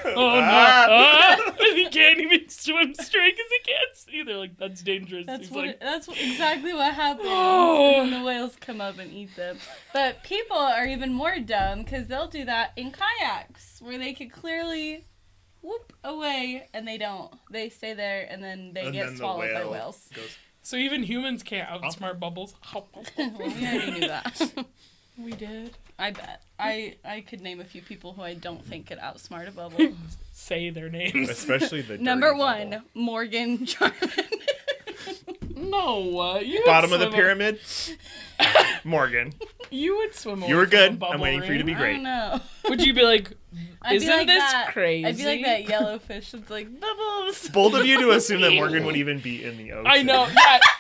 Oh no! He can't even swim straight because he can't see. They're like, that's dangerous. That's exactly what happens when the whales come up and eat them. But people are even more dumb because they'll do that in kayaks where they could clearly whoop away and they don't. They stay there and then they get swallowed by whales. So even humans can't outsmart bubbles. Well, we already knew that. We did. I bet. I could name a few people who I don't think could outsmart a bubble. Say their names. Especially the Number dirty one, bubble. Morgan Charman. No, you Bottom of the pyramid. Morgan. You would swim. You were good. I'm waiting for you to be I great. don't know. Would you be like, isn't this that, crazy? I'd be like that yellowfish that's like, bubbles. Bold of you to assume that Morgan would even be in the ocean. I know.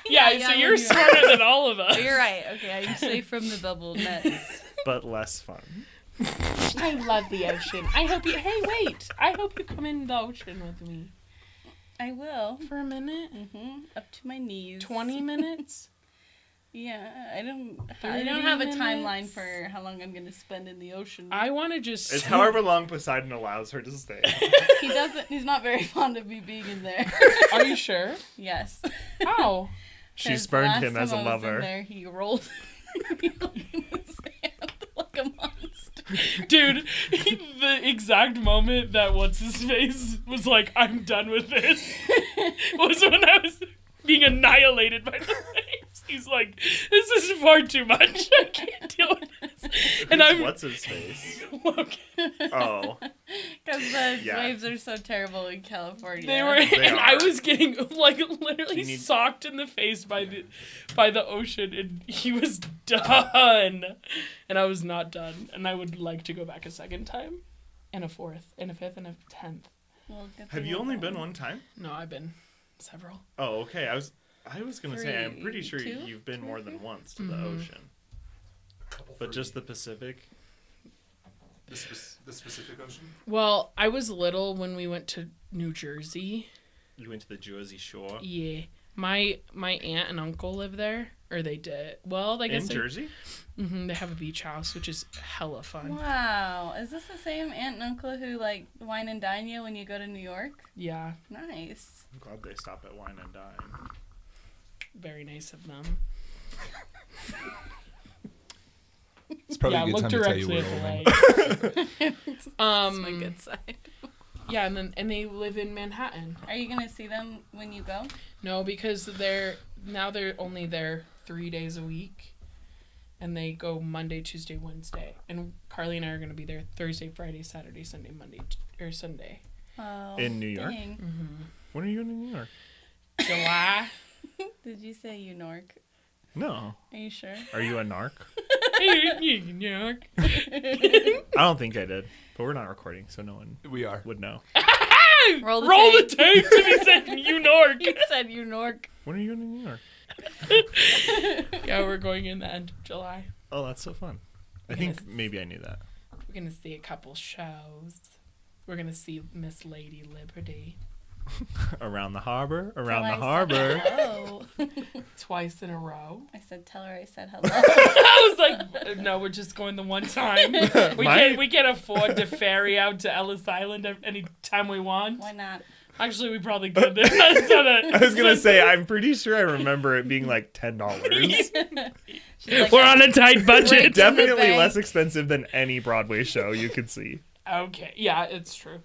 Yeah, so you're smarter than all of us. Oh, you're right. Okay, I'm safe from the bubble nets. But less fun. I love the ocean. I hope you come in the ocean with me. I will. For a minute? Mm-hmm. Up to my knees. 20 minutes? Yeah, I don't have a timeline for how long I'm going to spend in the ocean. I want to just... It's however long Poseidon allows her to stay. He's not very fond of me being in there. Are you sure? Yes. How? She spurned him as a lover. In there, he rolled me in his hand like a monster. Dude, the exact moment that what's-his-face was like, I'm done with this, was when I was being annihilated by the face. He's like, this is far too much. I can't deal with this. And What's his face? Look. Oh. Because the waves are so terrible in California. They were, I was getting like literally socked in the face by the ocean, and he was done, and I was not done, and I would like to go back a second time, and a fourth, and a fifth, and a 10th. Well, have you only been one time? No, I've been several. Oh, okay. I was gonna say I'm pretty sure two? you've been more than once to the ocean, but just the Pacific. The Pacific Ocean? Well, I was little when we went to New Jersey. You went to the Jersey Shore. Yeah, my aunt and uncle live there, or they did. Well, I guess in Jersey. Mm-hmm, they have a beach house, which is hella fun. Wow, is this the same aunt and uncle who like wine and dine you when you go to New York? Yeah. Nice. I'm glad they stop at Wine and Dine. Very nice of them. It's probably a good time to tell you we're leaving. That's my good side. Yeah, and they live in Manhattan. Are you gonna see them when you go? No, because they're only there 3 days a week, and they go Monday, Tuesday, Wednesday. And Carly and I are gonna be there Thursday, Friday, Saturday, Sunday, Monday, or Sunday. Oh, in New York. Mm-hmm. When are you in New York? July. Did you say you Nork? No. Are you sure? Are you a narc? New York. I don't think I did, but we're not recording, so no one We are. would know. Roll the tape to be said New York. You said you Nork. When are you in New York? Yeah, we're going in the end of July. Oh, that's so fun. I think maybe I knew that. We're gonna see a couple shows. We're gonna see Miss Lady Liberty. Around the harbor. Hello. Twice in a row. I said, tell her I said hello. I was like, no, we're just going the one time. We can't afford to ferry out to Ellis Island any time we want. Why not? Actually, we probably could. I was gonna say, I'm pretty sure I remember it being like $10. Like, we're on a tight budget. Definitely less expensive than any Broadway show you could see. Okay, yeah, it's true.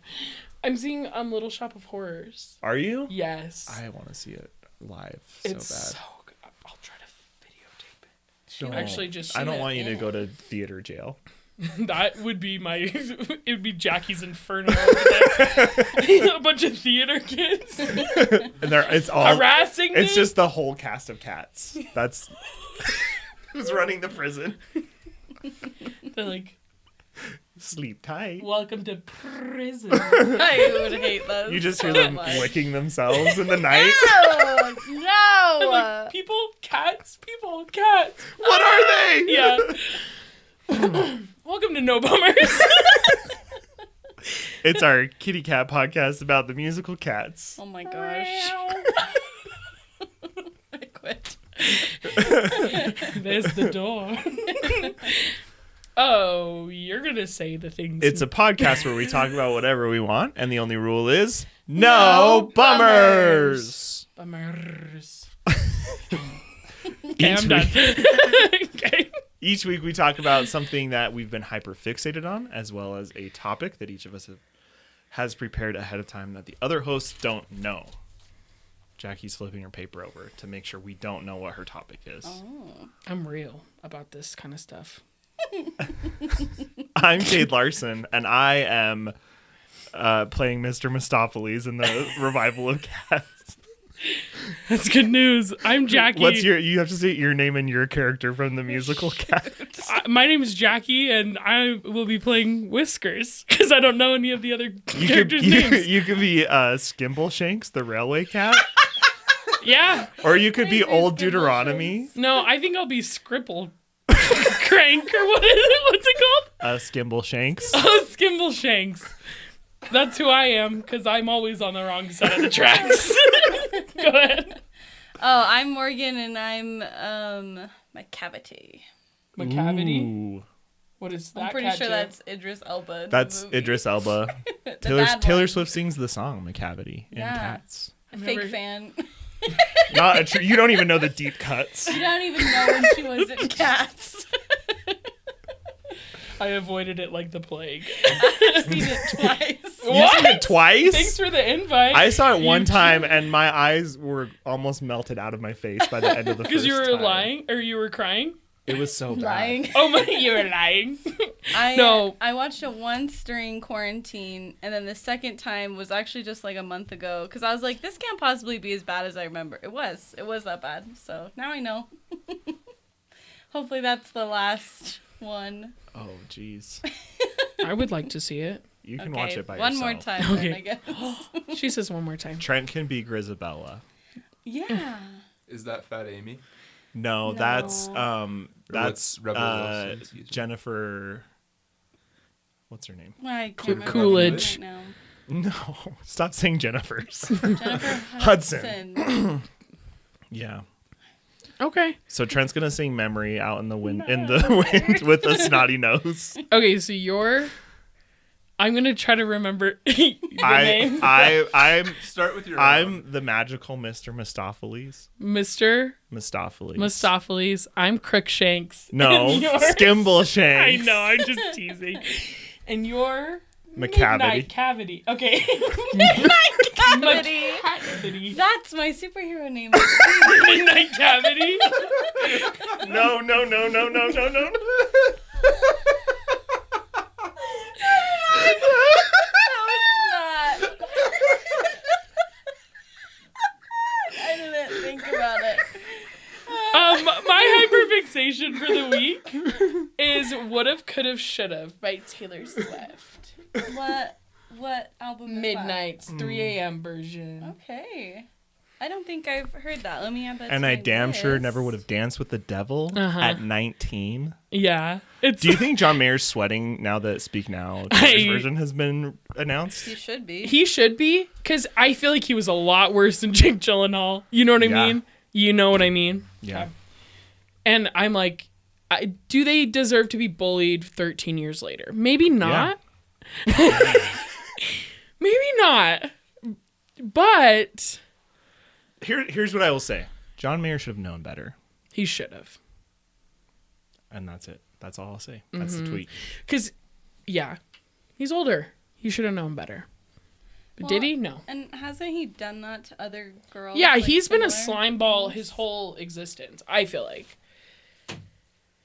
I'm seeing Little Shop of Horrors. Are you? Yes. I want to see it live It's so bad. so good. I'll try to videotape it. Don't. Actually, just I don't want you to go to theater jail. That would be it would be Jackie's Inferno over there. A bunch of theater kids. And it's all harassing It's me? just the whole cast of Cats. That's who's running the prison. They're like, sleep tight. welcome to prison. I would hate those. You just hear so them much. licking themselves in the night. No! And like, people, cats. What are they? Yeah. Welcome to No Bummers. It's our kitty cat podcast about the musical Cats. Oh my gosh. I quit. There's the door. Oh, you're gonna say the things. It's a podcast where we talk about whatever we want, and the only rule is no bummers. Bummers. Okay, Each I'm done. week- Okay. Each week we talk about something that we've been hyper fixated on, as well as a topic that each of us has prepared ahead of time that the other hosts don't know. Jackie's flipping her paper over to make sure we don't know what her topic is. Oh. I'm real about this kind of stuff. I'm Cade Larson, and I am playing Mr. Mistopheles in the revival of Cats. That's good news. I'm Jackie. You have to say your name and your character from the musical Cats. My name is Jackie, and I will be playing Whiskers because I don't know any of the other characters' names. You could be Skimbleshanks, the railway cat. Yeah. Or you could be Maybe Old Skimbleshanks. Deuteronomy. No, I think I'll be Scribble Crank, or what is it? What's it called? Skimbleshanks. Oh, Skimbleshanks. That's who I am, because I'm always on the wrong side of the tracks. Go ahead. Oh, I'm Morgan, and I'm Macavity. Macavity? Ooh. What is that? I'm pretty cat sure do? that's Idris Elba. in the That's movie. Idris Elba. The Taylor bad Taylor one. Swift sings the song Macavity in Yeah. Cats. A fake Never- fan. Not a you don't even know the deep cuts. You don't even know when she was in Cats. I avoided it like the plague. I've seen it twice. You've seen it twice? Thanks for the invite. I saw it one time and my eyes were almost melted out of my face by the end of the first Because you were time. lying, or you were crying. It was so bad. Lying. Oh my, you were lying. No. I watched it once during quarantine, and then the second time was actually just like a month ago. Because I was like, this can't possibly be as bad as I remember. It was that bad. So now I know. Hopefully that's the last one. Oh, jeez. I would like to see it. You can Okay, watch it by one yourself. more time, Okay. then, I guess. She says one more time. Trent can be Grisabella. Yeah. Is that Fat Amy? No, No. that's what's Rebel Wilson's user? Jennifer. What's her name? I can't remember Coolidge. right now. No, stop saying Jennifer's. Jennifer Hudson. Hudson. Yeah. Okay. So Trent's gonna sing "Memory" out in the wind wind with a snotty nose. Okay, so I'm gonna try to remember the name. I'm Start with your. I'm the magical Mr. Mistopheles. Mr. Mistopheles. Mistopheles. I'm Crookshanks. No, And yours- Skimbleshanks. I know, I'm just teasing. And you're Macavity. Midnight Cavity. Okay. Cavity. Macavity. That's my superhero name. Midnight Cavity. No. I didn't think about it. My hyperfixation for the week is Would've, Could've, Should've by Taylor Swift. What album is Midnight's 3 a.m. version. that? Okay. I don't think I've heard that. Let me add that to And I my damn sure list. never would have danced with the devil Uh-huh. at 19. Yeah. It's Do you think John Mayer's sweating now that Speak Now Taylor's version has been announced? He should be. he should be? Because I feel like he was a lot worse than Jake Gyllenhaal. You know what I Yeah. mean? You know what I mean? Yeah. And I'm like, do they deserve to be bullied 13 years later? Maybe not. Maybe not. But Here's what I will say. John Mayer should have known better. he should have. And that's it. That's all I'll say. That's the tweet. Because, yeah, he's older. He should have known better. But did Well, he? No. And hasn't he done that to other girls? Yeah, like, he's been a similar? slime ball his whole existence, I feel like.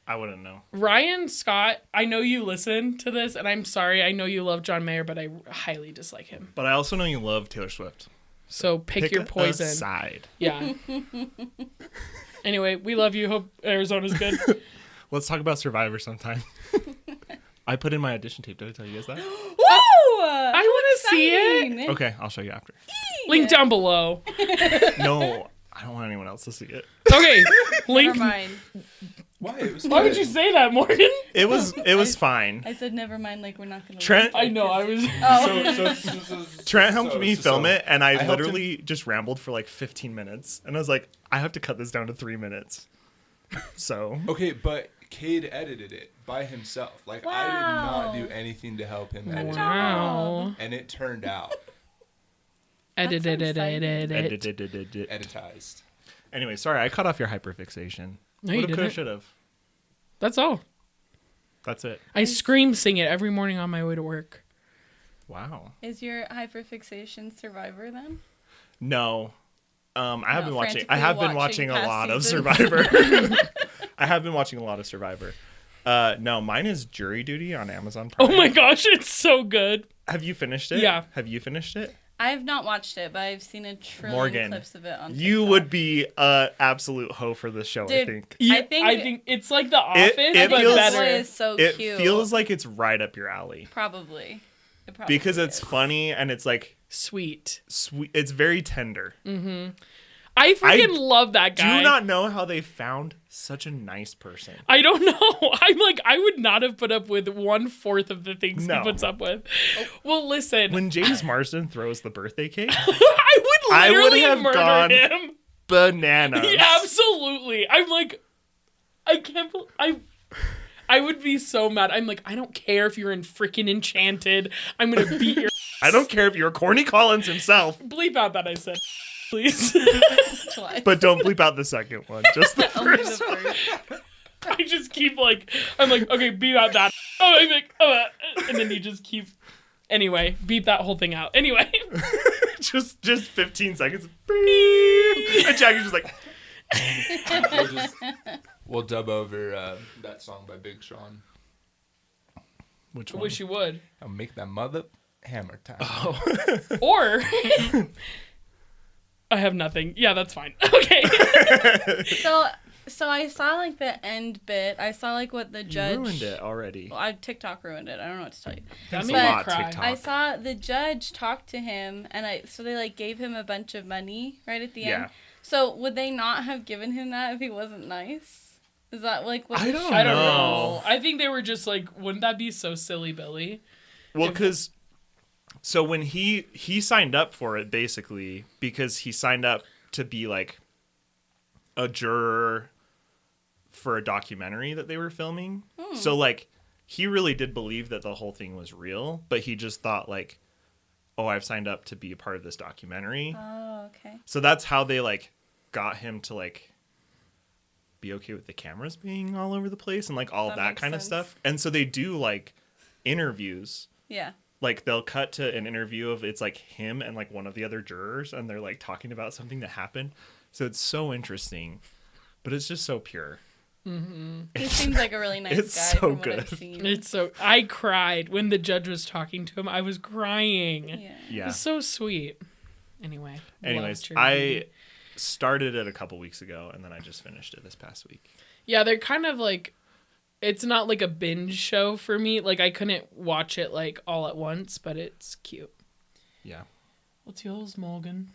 I wouldn't know. Ryan Scott, I know you listen to this, and I'm sorry. I know you love John Mayer, but I highly dislike him. But I also know you love Taylor Swift. So pick your poison. a side. Yeah. Anyway, we love you. Hope Arizona's good. Let's talk about Survivor sometime. I put in my audition tape. Did I tell you guys that? Woo! I want to see it. Okay, I'll show you after. Link down below. No, I don't want anyone else to see it. Okay. Link. Never mind. Why? It was Why would you say that, Morgan? It was fine. I said never mind, like we're not gonna. Trent- I know. I was. Oh. Trent helped me film it, and I helped literally just rambled for like 15 minutes. And I was like, I have to cut this down to 3 minutes. So Okay, but Cade edited it by himself. Like, I did Wow. not do anything to help him edit it. Wow. And it turned out editized. Anyway, sorry, I cut off your hyperfixation. No, you Woulda, coulda, didn't. should've. That's all. That's it. I scream sing it every morning on my way to work. Wow. Is your hyperfixation Survivor then? No. I have been watching. frantically I have been watching a past lot of seasons. Survivor. I have been watching a lot of Survivor. No, mine is Jury Duty on Amazon Prime. Oh my gosh, it's so good. Have you finished it? Yeah. Have you finished it? I have not watched it, but I've seen a trillion Morgan, clips of it on TikTok. You would be an absolute hoe for this show, I Dude, think. I think it's like The Office, it but feels- better. Boy is so It cute. feels like it's right up your alley. Probably. It probably Because it's is. funny and it's like Sweet. sweet. It's very tender. I freaking love that guy. Do not know how they found such a nice person. I don't know. I'm like, I would not have put up with 1/4 of the things No. he puts up with. Well, listen. When James Marsden throws the birthday cake, I would I would literally have murder gone him. bananas. Yeah, absolutely. I'm like, I can't believe I would be so mad. I'm like, I don't care if you're in freaking Enchanted. I'm gonna beat your I don't care if you're Corny Collins himself, bleep out that I said, please. Twice. but don't bleep out the second one. Just the Only the first. first. I just keep like, I'm like, okay, beep out that. Oh, I'm like, and then you just keep. Anyway, beep that whole thing out. Anyway. just 15 seconds. Beep. And Jackie's just like, We'll dub over that song by Big Sean. which I one? wish you would. I'll make that mother hammer time. Or I have nothing. Yeah, that's fine. Okay. So I saw like the end bit. I saw like what the You judge ruined it already. Well, TikTok ruined it. I don't know what to tell you. That Thanks made a me lot, cry. TikTok. I saw the judge talk to him, and so they like gave him a bunch of money right at the Yeah. end. So would they not have given him that if he wasn't nice? Is that like what? I the don't show I don't No. know. I think they were just like, wouldn't that be so silly, Billy? Well, because so when he signed up for it, basically because he signed up to be like a juror for a documentary that they were filming. So like he really did believe that the whole thing was real, but he just thought like, oh, I've signed up to be a part of this documentary. Oh, okay. So that's how they like got him to like be okay with the cameras being all over the place and like all That that makes kind of sense. stuff. And so they do like interviews. Yeah. Like they'll cut to an interview of it's like him and like one of the other jurors and they're like talking about something that happened. So it's so interesting, but it's just so pure. He seems like a really nice It's guy so from what I've good. seen. It's so. I cried when the judge was talking to him. I was crying. Yeah. Yeah. It's so sweet. Anyway. Anyways, loved your I movie. started it a couple weeks ago and then I just finished it this past week. Yeah, they're kind of like. It's not like a binge show for me. Like I couldn't watch it like all at once, but it's cute. Yeah. What's yours, Morgan?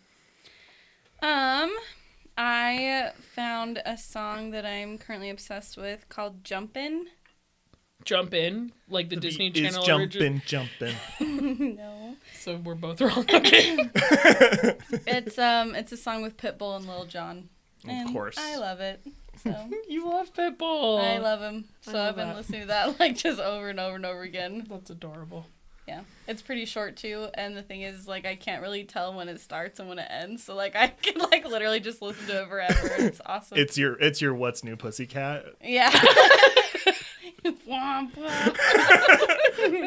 I found a song that I'm currently obsessed with called "Jumpin'." Jump in, like the Disney beat is Channel original. jumping. No. So we're both wrong. Okay. It's a song with Pitbull and Lil Jon. Of And course. I love it. So You love Pitbull. I love him. So love I've been that. listening to that like just over and over and over again. That's adorable. Yeah. It's pretty short too, and the thing is like I can't really tell when it starts and when it ends. So like I can like literally just listen to it forever. It's awesome. It's your What's New Pussycat. yeah. Womp womp.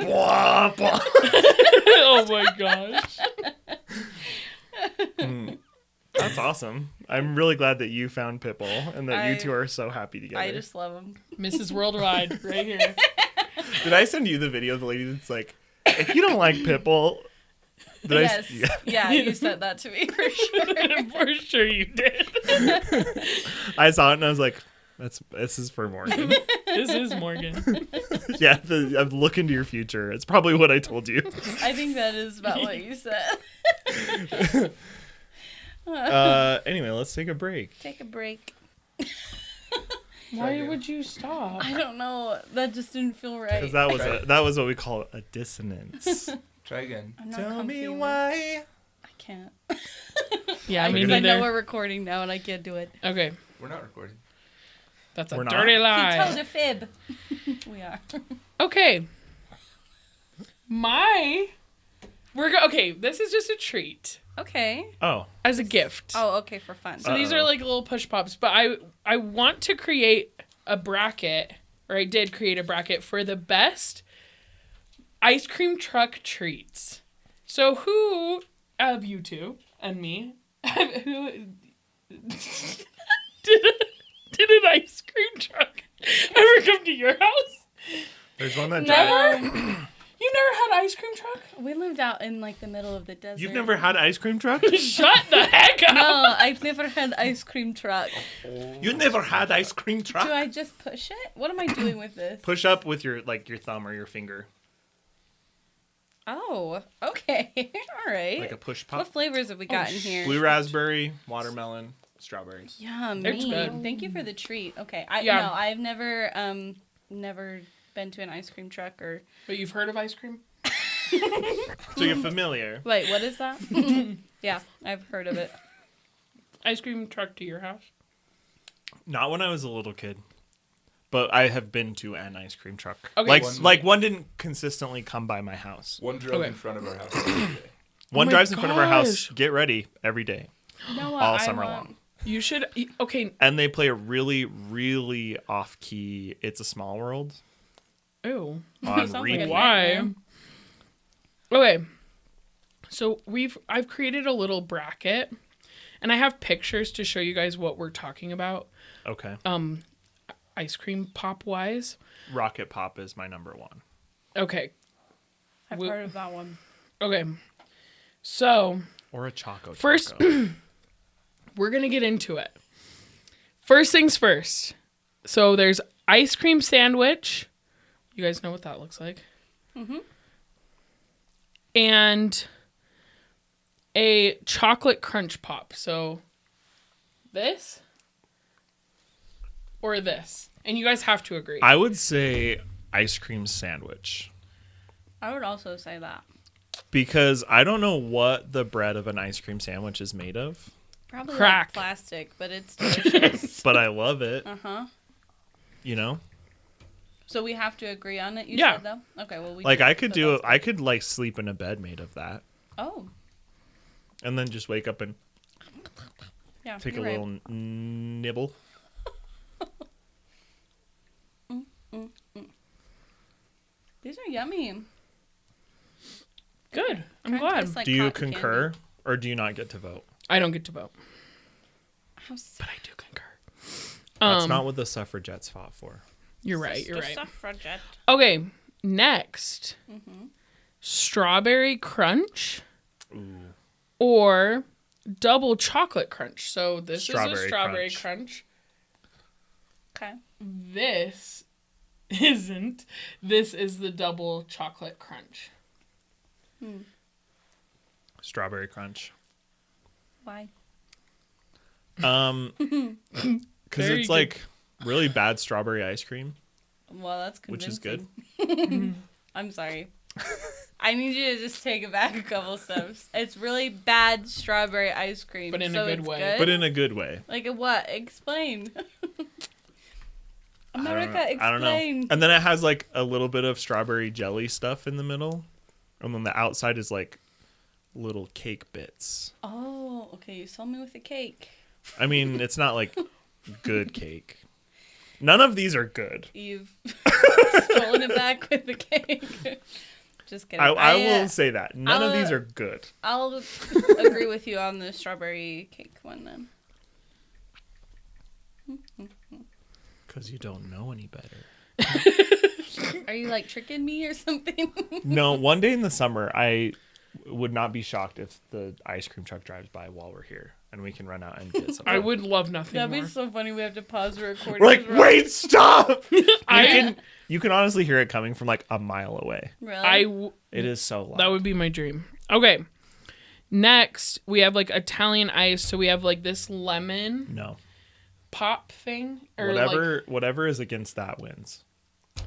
Blah, blah. Oh my gosh. That's awesome. I'm really glad that you found Pitbull and that you I- two are so happy together. I just love him. Mrs. Worldwide, right here. Did I send you the video of the lady that's like, if you don't like Pitbull, did Yes. yeah. Yeah, you said that to me for sure. For sure you did. I saw it and I was like, this is for Morgan. This is Morgan. Yeah, look into your future. It's probably what I told you. I think that is about what you said. Anyway, let's take a break. Take a break. Why would you stop? I don't know. That just didn't feel right. Because that was what we call a dissonance. Try again. I'm not Tell comfy me with- why. I can't. Yeah, I mean, Because I know neither. we're recording now and I can't do it. Okay. We're not recording. That's a We're not? dirty He lie. told a fib. We are. Okay. Okay, this is just a treat Okay. Oh. as a gift. Oh, okay, for fun. So these are like little push pops, but I want to create a bracket, or I did create a bracket for the best ice cream truck treats. So who of you two and me who did an ice cream truck ever come to your house? There's one that Never? drives. You never had ice cream truck? We lived out in like the middle of the desert. You've never had ice cream truck? Shut the heck up! No, I've never had ice cream truck. You never had ice cream truck? Do I just push it? What am I doing with this? Push up with your thumb or your finger. Oh, okay. All right. Like a push pop. What flavors have we got in here? Blue raspberry, watermelon, strawberry. Yum. It's good. Thank you for the treat. Okay. Yeah. I've never been to an ice cream truck or. But you've heard of ice cream? So you're familiar. Wait, what is that? Yeah, I've heard of it. Ice cream truck to your house? Not when I was a little kid. But I have been to an ice cream truck. Okay. Like one didn't consistently come by my house. One drove Okay. in front of our house every day. One my drives in front of our house. gosh. Get ready every day, No, all summer long. You should. Okay. And they play a really, really off-key "It's a Small World" Ew. on Sounds like repeat. a Why? nightmare. Okay. So I've created a little bracket, and I have pictures to show you guys what we're talking about. Okay. Ice cream pop wise. Rocket Pop is my number one. Okay. I've heard of that one. Okay. So Or a Choco. First- Choco. we're gonna get into it. First things first. So there's ice cream sandwich. You guys know what that looks like. Mhm. And a chocolate crunch pop. So this or this. And you guys have to agree. I would say ice cream sandwich. I would also say that. Because I don't know what the bread of an ice cream sandwich is made of, Probably Crack. like plastic, but it's delicious. but I love it. Uh-huh. You know? So we have to agree on it, you Yeah. said, though? Okay, well, we Like did, I could but do it. that's I could like sleep in a bed made of that, Oh, and then just wake up and yeah. take a you're right. little nibble. These are yummy. Good. I'm Kinda glad. tastes like Do you cotton concur, or do you not get to vote? I don't get to vote. How s- But I do concur. That's not what the suffragettes fought for. You're right. You're Sister right. Suffragette. Okay. Next. Strawberry crunch Ooh. or double chocolate crunch. So this is a Strawberry strawberry crunch. crunch. Okay. This isn't. This is the double chocolate crunch. Strawberry crunch. Why? Because Very it's good. like really bad strawberry ice cream, Well, that's which is convincing. good. I'm sorry. I need you to just take it back a couple steps. It's really bad strawberry ice cream. But in a so good it's way. Good? But in a good way. Like a what? Explain. America, I don't know. explain. And then it has like a little bit of strawberry jelly stuff in the middle, and then the outside is like little cake bits. Oh, okay. You sold me with a cake. I mean, it's not like good cake. None of these are good. You've stolen it back with the cake. Just kidding. I will say that none of I'll- these are good. I'll agree with you on the strawberry cake one then. Because you don't know any better. Are you like tricking me or something? No, one day in the summer, I would not be shocked if the ice cream truck drives by while we're here and we can run out and get something. I would love nothing That'd more. be so funny. We have to pause the recording. We're like, 'cause wait, stop! I You can honestly hear it coming from like a mile away. Really? It is so loud. that would be my dream. Okay. Next, we have like Italian ice. So we have like this lemon No. pop thing, or Whatever is against that wins.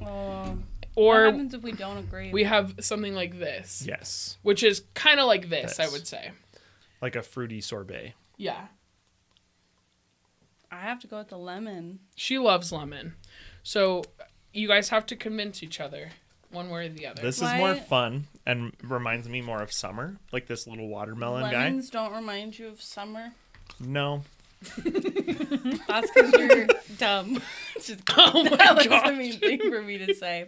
Oh. What or happens if we don't agree? we have something like this, Yes. which is kind of like this, I This. would say. Like a fruity sorbet. Yeah. I have to go with the lemon. She loves lemon. So you guys have to convince each other one way or the other. This is more fun and reminds me more of summer. Like this little watermelon Lemons don't remind you of summer? guy. No. That's because you're dumb. Just, Oh my that was gosh. a mean thing for me to say.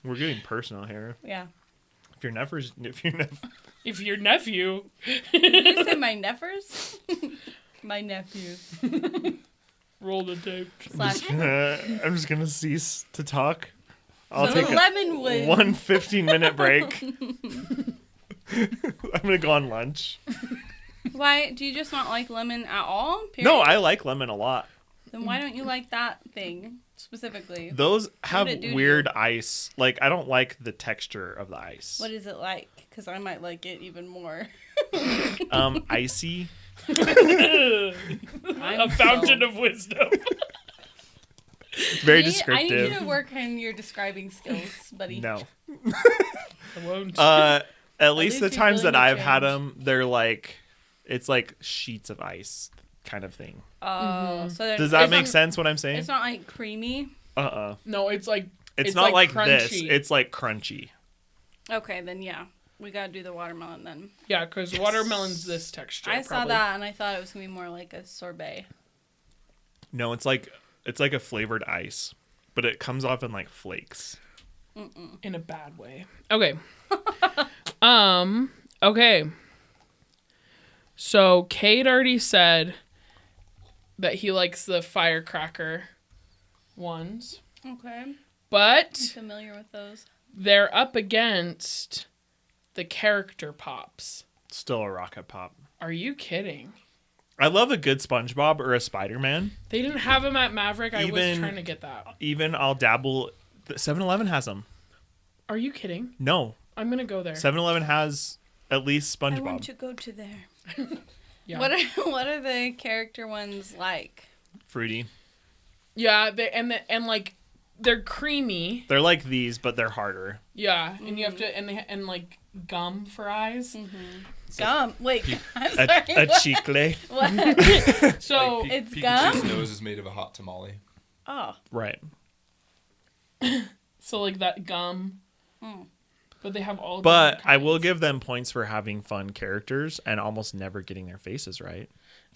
We're getting personal here. Yeah. If your nephew If your nephew... Did you say my neffers? My nephew. Roll the tape. Slash. I'm just gonna cease to talk. I'll So take the lemon would. one 15-minute break. I'm gonna go on lunch. Why do you just not like lemon at all? Period? No, I like lemon a lot. Then why don't you like that thing specifically? Those have did it do to weird ice. Like, I don't like the texture of the ice. What is it like? Because I might like it even more. Icy. A fountain of wisdom. Very I descriptive. need you to work on your describing skills, buddy. No. I won't. At least the least you're times willing that to I've had change. them, they're like, it's like sheets of ice kind of thing. Oh, so they're- Does that it's make not- sense what I'm saying? It's not like creamy. No, it's like... It's not like this. crunchy. It's like crunchy. Okay, then yeah. We gotta do the watermelon then. Yeah, because watermelon's this texture. I saw probably. that and I thought it was gonna be more like a sorbet. No, it's like a flavored ice, but it comes off in like flakes. In a bad way. Okay. Okay. So Cade already said that he likes the firecracker ones, Okay. I'm but familiar with those. they're up against the character pops. Still a rocket pop. Are you kidding? I love a good SpongeBob or a Spider-Man. They didn't have them at Maverick. I was Even- trying to get that. Even I'll dabble. 7-Eleven has them. Are you kidding? No, I'm gonna go there. 7-Eleven has at least I SpongeBob. want to go to there. Yeah. What are the character ones like? Fruity. Yeah, and like they're creamy. They're like these, but they're harder. Yeah, and you have to and like gum for eyes. Gum. Wait. I'm A, sorry. a what? chicle. What? So Like, it's Pikachu's gum? nose is made of a hot tamale. Oh. Right. so like that gum. But they have all. But different I will kinds. give them points for having fun characters and almost never getting their faces right.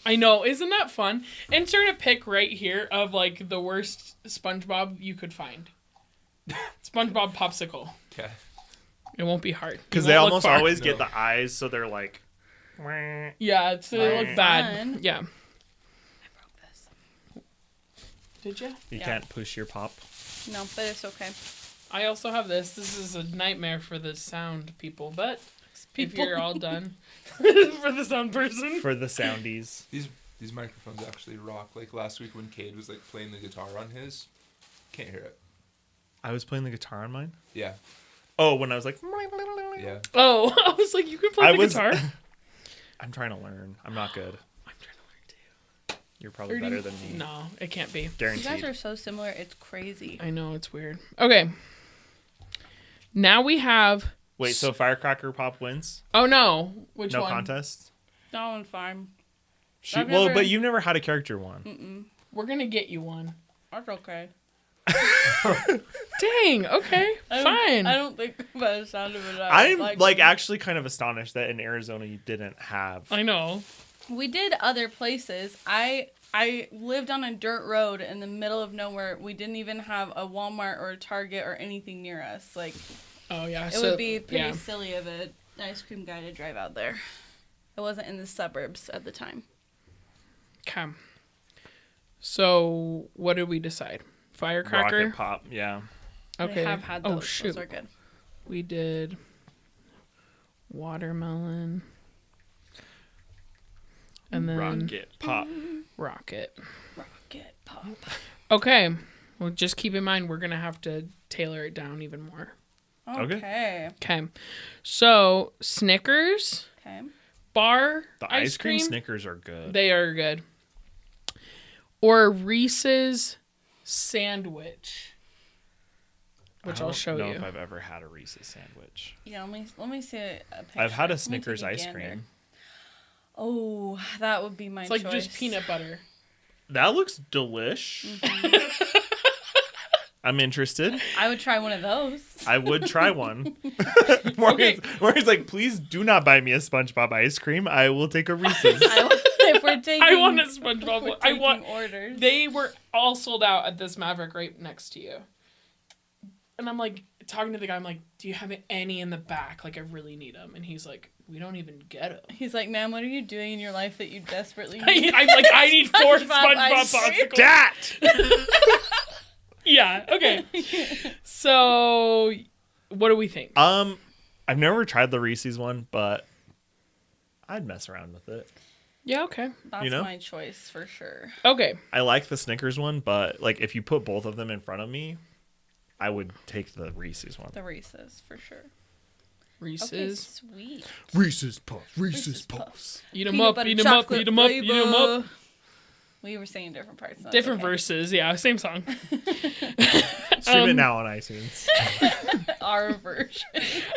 I know, isn't that fun? Insert a pic right here of like the worst SpongeBob you could find. SpongeBob popsicle. Okay. It won't be hard. Because You they won't look almost far. always No. get the eyes, so they're like. "Wah." Yeah, so they look bad. Fun. Yeah. Did you? You Yeah. can't push your pop. No, but it's okay. I also have this. This is a nightmare for the sound people, but if you're all done. For the sound person. For the soundies. These microphones actually rock. Like last week when Cade was like playing the guitar on his, can't hear it. I was playing the guitar on mine. Yeah. Oh, when I was like. Yeah. Oh, I was like, you can play the guitar? I'm trying to learn. I'm not good. I'm trying to learn too. You're probably better than me. No, it can't be. You Guaranteed. guys are so similar. It's crazy. I know, it's weird. Okay. Now we have... Wait, so Firecracker Pop wins? Oh, no. Which No one? contest? That one's fine. Well, I've never- but you've never had a character one. We're going to get you one. That's okay. Dang, okay. Fine. I don't think by the sound of it, I'm like them. actually kind of astonished that in Arizona you didn't have. I know. We did other places. I lived on a dirt road in the middle of nowhere. We didn't even have a Walmart or a Target or anything near us. Like, Oh, yeah. it would be pretty yeah. silly of an ice cream guy to drive out there. It wasn't in the suburbs at the time. Okay. So, what did we decide? Firecracker? Rocket Pop, yeah. Okay. I have had those. Oh, shoot. Those are good. We did watermelon. And then Rocket Pop. rocket. Rocket pop. Okay. Well, just keep in mind we're going to have to tailor it down even more. Okay. Okay. Okay. So, Snickers, Okay. bar The ice cream Snickers are good. They are good. Or Reese's sandwich, which I'll show I don't know you. if I've ever had a Reese's sandwich. Yeah, let me see a picture. I've had a Let me Snickers take a ice gander. cream. Oh, that would be my It's like choice. just peanut butter. That looks delish. I'm interested. I would try one of those. I would try one. Morgan's like, please do not buy me a SpongeBob ice cream. I will take a Reese's. If we're taking, I want a SpongeBob. we're I want taking orders. They were all sold out at this Maverick right next to you. And I'm like, talking to the guy, I'm like, do you have any in the back? Like, I really need them. And he's like, we don't even get them. He's like, ma'am, what are you doing in your life that you desperately need? I'm like, I need 4 SpongeBob ice cream. popsicles. Dat! Yeah, okay. So, what do we think? I've never tried the Reese's one, but I'd mess around with it. Yeah, okay. That's You know? my choice for sure. Okay. I like the Snickers one, but like if you put both of them in front of me, I would take the Reese's one. The Reese's for sure. Reese's. Okay, sweet. Reese's Puffs. Reese's Puffs. Eat them Peanut up, butter eat them up, chocolate eat them up, eat them up. flavor. We were saying different parts. That's Different okay. verses. Yeah, same song. Stream it now on iTunes. Our version.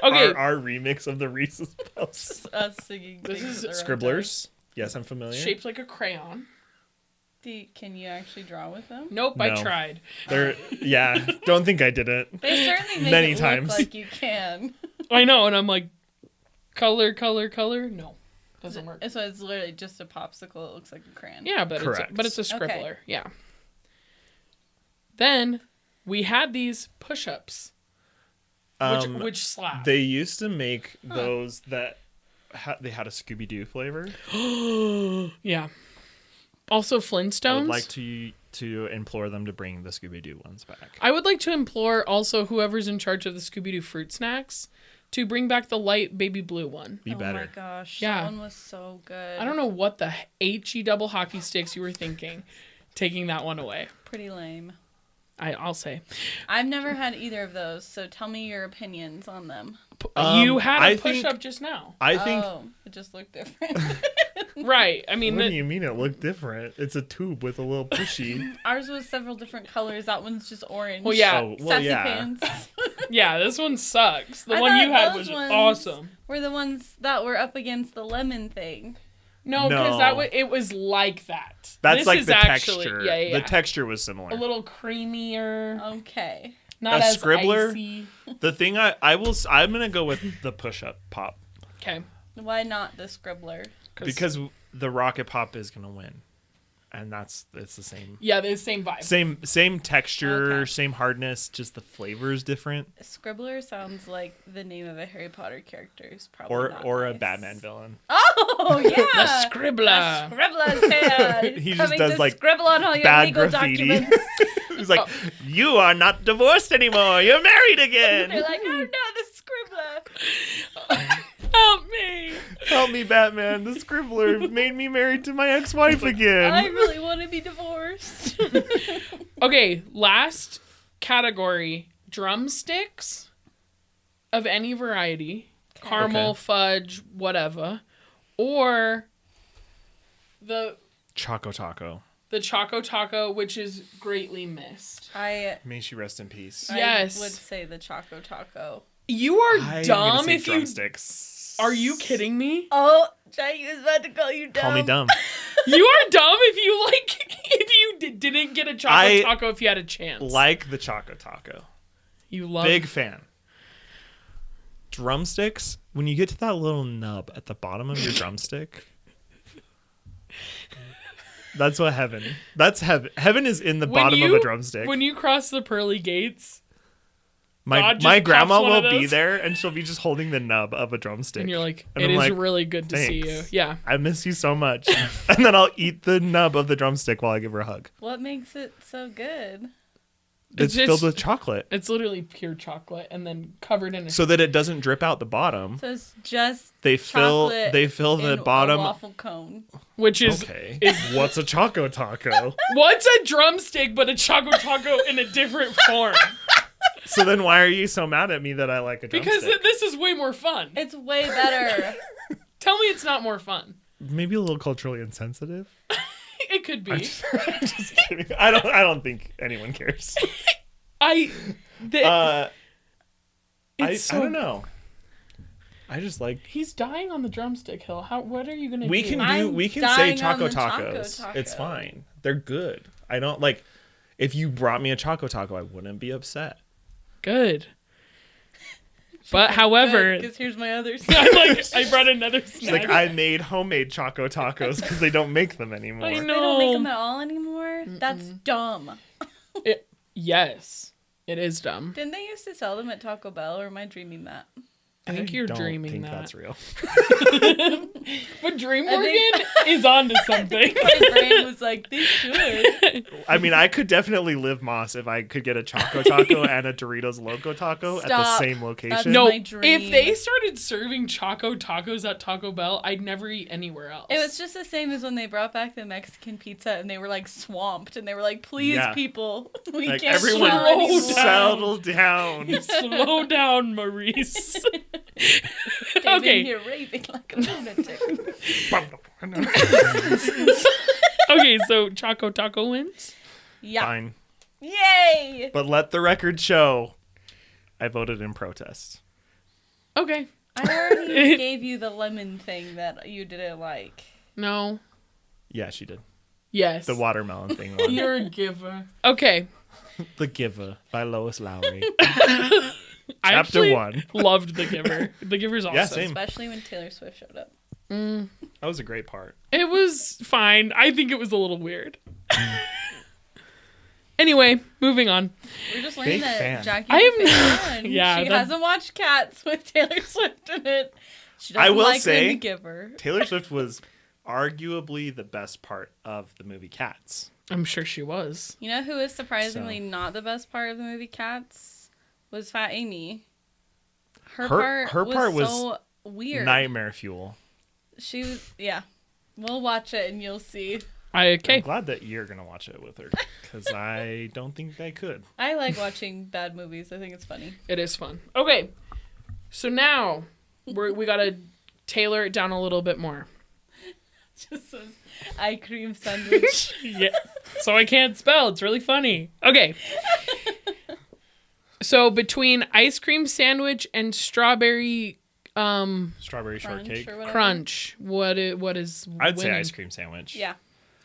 Okay. Our remix of the Reese's Puffs. Us singing. This things is at the right Scribblers. Yes, I'm familiar. Shaped like a crayon. time. Can you actually draw with them? Nope, I No. tried. They're yeah. Don't think I didn't. They certainly make Many it times. look like you can. I know, and I'm like, color. No, doesn't work. So it's literally just a popsicle. It looks like a crayon. Yeah, but Correct. it's a scribbler. Okay. Yeah. Then we had these push-ups, which slap. They used to make those that they had a Scooby-Doo flavor. Yeah. Also Flintstones. I would like to implore them to bring the Scooby-Doo ones back. I would like to implore also whoever's in charge of the Scooby-Doo fruit snacks to bring back the light baby blue one. Be better. Oh my gosh. Yeah. That one was so good. I don't know what the HE double hockey sticks you were thinking, taking that one away. Pretty lame. I'll say. I've never had either of those, so tell me your opinions on them. You had I a think- push-up just now. I think. Oh, it just looked different. Right. I mean, What do you mean it looked different? It's a tube with a little pushy. Ours was several different colors. That one's just orange. Well, yeah. Oh, well, Sassy yeah. pants yeah, this one sucks. The I one you thought had those was ones- awesome. were the ones that were up against the lemon thing. No, because No. it was like that. That's This like is the actually, texture. Yeah. The texture was similar. A little creamier. Okay. Not a as scribbler? icy. The thing I'm gonna go with the push-up pop Okay. Why not the scribbler? because the rocket pop is gonna win, and it's the same. Yeah, the same vibe. Same texture, Okay. same hardness, just the flavor is different. Scribbler sounds like the name of a Harry Potter character. It's probably not Or a nice. Batman villain. Oh yeah. The scribbler. Scribbler's here. He just Coming does, to like, scribble on all your bad legal graffiti. documents. He's like, you are not divorced anymore. You're married They're again. like, oh no, the scribbler. Help me. Help me, Batman. The scribbler made me married to my ex-wife again. I really want to be divorced. Okay, last category: drumsticks of any variety, caramel, Okay. fudge, whatever, or the Choco Taco. Choco Taco, which is greatly missed. May she rest in peace. Yes. I would say the Choco Taco. You are I'm gonna dumb say if you. drumsticks. Are you kidding me? Oh, Jackie was about to call you dumb. Call me dumb. You are dumb if you didn't get a Choco Taco if you had a chance. Like the Choco Taco. You love Big fan. Drumsticks, when you get to that little nub at the bottom of your drumstick, that's what heaven. That's heaven. Heaven is in the When bottom of you- a drumstick. When you cross the pearly gates My God just my pops grandma one of will be those. there and she'll be just holding the nub of a drumstick. and you're like, And it I'm is like, really good to see you. "Thanks. Yeah. I miss you so much. And then I'll eat the nub of the drumstick while I give her a hug. What makes it so good? It's It's- filled with chocolate. It's literally pure chocolate and then covered in a So that it doesn't drip out the bottom. So it's just They fill chocolate the in bottom. a waffle cone. which is Okay. is What's a Choco Taco? what's a drumstick but a Choco Taco in a different form? So then why are you so mad at me that I like a drumstick? Because this is way more fun. It's way better. Tell me it's not more fun. Maybe a little culturally insensitive. It could be. I'm just kidding. I don't think anyone cares. I I don't know. I just like He's dying on the drumstick hill. What are you gonna we do? can I'm say dying on Choco the Choco Tacos. Taco. It's fine. They're good. I don't like. If you brought me a Choco Taco, I wouldn't be upset. Good. But however, Because here's my other snack. I brought another It's snack. like I made homemade Choco Tacos because they don't make them anymore. I They know. don't make them at all anymore? That's dumb. Yes, it is dumb. Didn't they used to sell them at Taco Bell, or am I dreaming that? I think you're don't dreaming think that. that's real. But Dream I think- Morgan is onto something. My brain was like, they should. I mean, I could definitely live Moss if I could get a Choco Taco and a Doritos Loco Taco at the Stop. same location. No, my dream. if they started serving Choco Tacos at Taco Bell, I'd never eat anywhere else. It was just the same as when they brought back the Mexican pizza and they were like swamped and they were like, please, Yeah. people, we Like, can't everyone smell slow anymore. settle down. Slow down, Maurice. They've Okay. been here raving like a lunatic. Okay, so Choco Taco wins. Yeah. Fine. Yay! But let the record show I voted in protest. Okay. I already gave you the lemon thing that you didn't like. No. Yeah, she did. Yes. The watermelon thing won. You're a giver. Okay. The Giver by Lois Lowry. I Chapter actually 1. loved The Giver. The Giver's awesome. Yeah, same. Especially when Taylor Swift showed up. That was a great part. It was fine. I think it was a little weird. Anyway, moving on. We're just learning Fake that fan. Jackie's I a am- fake fan. Yeah, She that- hasn't watched Cats with Taylor Swift in it. She doesn't I will like say- The Giver. Taylor Swift was arguably the best part of the movie Cats. I'm sure she was. You know who is surprisingly So- not the best part of the movie Cats? Was Fat Amy. Her Her part part was so weird. Nightmare fuel. She was, yeah. We'll watch it and you'll see. I'm Okay. glad that you're going to watch it with her because I don't think I could. I like watching bad movies. I think it's funny. It is fun. Okay. So now we got to tailor it down a little bit more. Just says eye cream sandwich. Yeah. So I can't spell. It's really funny. Okay. So between ice cream sandwich and strawberry Strawberry Crunch shortcake. or whatever. crunch, what is I'd say winning? ice cream sandwich. Yeah,